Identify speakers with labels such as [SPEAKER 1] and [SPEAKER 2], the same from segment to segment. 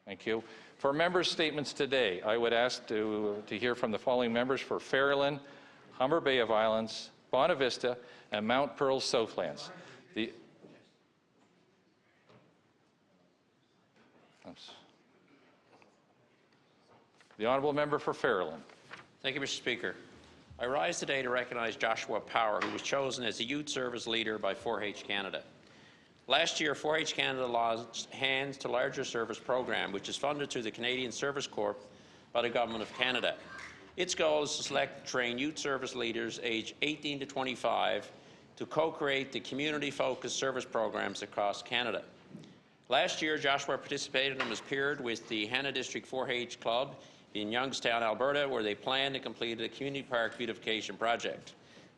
[SPEAKER 1] Thank you. For members' statements today, I would ask to hear from the following members for Ferryland, Humber-Bay of Islands, Bonavista, and Mount Pearl-Southlands. The honourable member for Ferryland.
[SPEAKER 2] Thank you, Mr. Speaker. I rise today to recognize Joshua Power, who was chosen as the Youth Service Leader by 4H Canada. Last year, 4H Canada launched Hands to Larger Service program, which is funded through the Canadian Service Corps by the Government of Canada. Its goal is to select and train youth service leaders aged 18 to 25 to co-create the community-focused service programs across Canada. Last year, Joshua participated and was paired with the Hanna District 4H Club in Youngstown, Alberta, where they planned to complete a community park beautification project.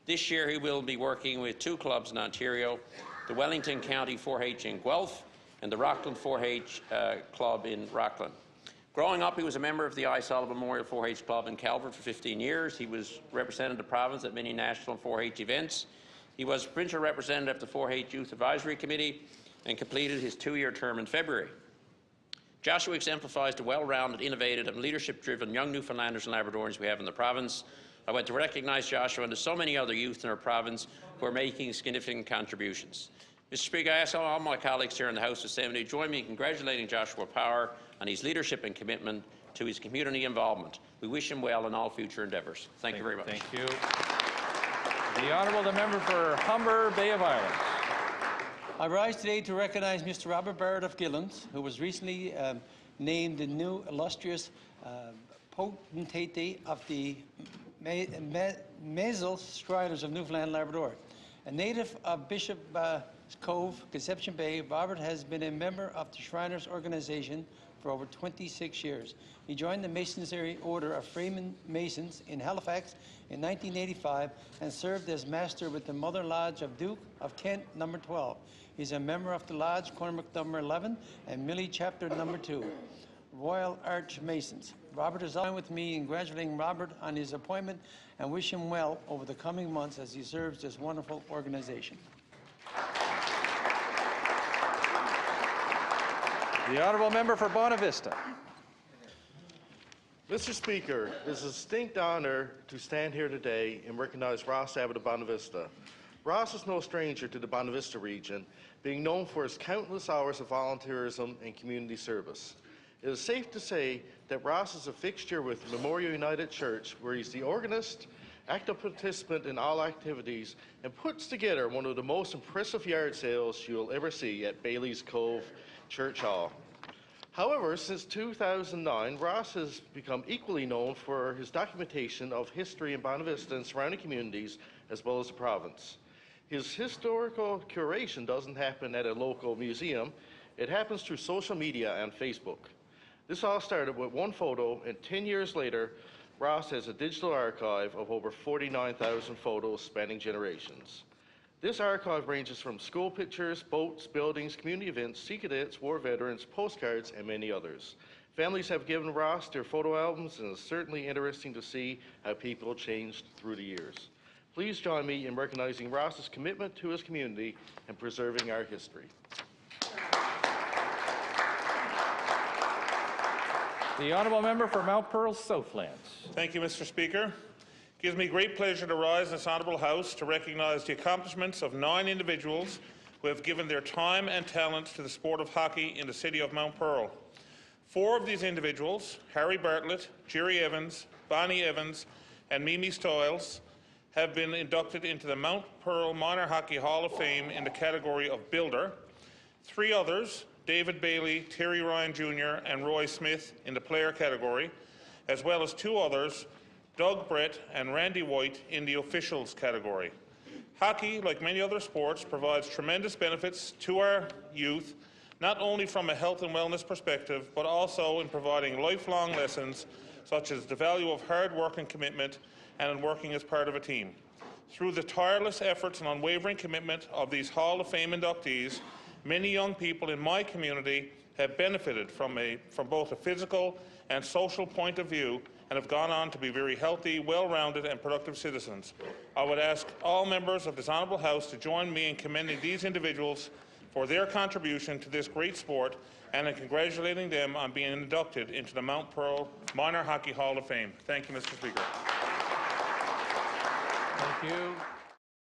[SPEAKER 2] This year, he will be working with two clubs in Ontario, the Wellington County 4H in Guelph and the Rockland 4H Club in Rockland. Growing up, he was a member of the I. Sullivan Memorial 4H Club in Calvert for 15 years. He was represented the province at many national 4H events. He was provincial representative of the 4H Youth Advisory Committee and completed his 2-year term in February. Joshua exemplifies the well-rounded, innovative and leadership-driven young Newfoundlanders and Labradorians we have in the province. I want to recognise Joshua and to so many other youth in our province who are making significant contributions. Mr. Speaker, I ask all my colleagues here in the House of Assembly to join me in congratulating Joshua Power on his leadership and commitment to his community involvement. We wish him well in all future endeavours. Thank you very much.
[SPEAKER 1] Thank you. The Honourable Member for Humber-Bay of Islands.
[SPEAKER 3] I rise today to recognise Mr. Robert Barrett of Gillens, who was recently named the new illustrious potentate of the Measles Shriners of Newfoundland and Labrador. A native of Bishop Cove, Conception Bay, Robert has been a member of the Shriners organization for over 26 years. He joined the Masonry Order of Freeman Masons in Halifax in 1985 and served as master with the Mother Lodge of Duke of Kent No. 12. He's a member of the Lodge Cormac No. 11 and Millie Chapter No. 2, Royal Arch Masons. Robert is on with me in congratulating Robert on his appointment and wish him well over the coming months as he serves this wonderful organization.
[SPEAKER 1] The Honourable Member for Bonavista.
[SPEAKER 4] Mr. Speaker, it is a distinct honour to stand here today and recognise Ross Abbott of Bonavista. Ross is no stranger to the Bonavista region, being known for his countless hours of volunteerism and community service. It is safe to say that Ross is a fixture with Memorial United Church, where he's the organist, active participant in all activities, and puts together one of the most impressive yard sales you'll ever see at Bailey's Cove Church Hall. However, since 2009, Ross has become equally known for his documentation of history in Bonavista and surrounding communities, as well as the province. His historical curation doesn't happen at a local museum. It happens through social media and Facebook. This all started with one photo, and 10 years later, Ross has a digital archive of over 49,000 photos spanning generations. This archive ranges from school pictures, boats, buildings, community events, sea cadets, war veterans, postcards, and many others. Families have given Ross their photo albums, and it's certainly interesting to see how people changed through the years. Please join me in recognizing Ross's commitment to his community and preserving our history.
[SPEAKER 1] The Honourable Member for Mount Pearl-Southlands.
[SPEAKER 5] Thank you, Mr. Speaker. It gives me great pleasure to rise in this Honourable House to recognise the accomplishments of 9 individuals who have given their time and talent to the sport of hockey in the city of Mount Pearl. 4 of these individuals, Harry Bartlett, Jerry Evans, Bonnie Evans and Mimi Stiles, have been inducted into the Mount Pearl Minor Hockey Hall of Fame in the category of Builder. 3 others, David Bailey, Terry Ryan Jr. and Roy Smith in the Player category, as well as 2 others, Doug Brett and Randy White in the Officials category. Hockey, like many other sports, provides tremendous benefits to our youth, not only from a health and wellness perspective, but also in providing lifelong lessons such as the value of hard work and commitment and in working as part of a team. Through the tireless efforts and unwavering commitment of these Hall of Fame inductees, many young people in my community have benefited from both a physical and social point of view and have gone on to be very healthy, well-rounded and productive citizens. I would ask all members of this Honourable House to join me in commending these individuals for their contribution to this great sport and in congratulating them on being inducted into the Mount Pearl Minor Hockey Hall of Fame. Thank you, Mr. Speaker.
[SPEAKER 1] Thank you.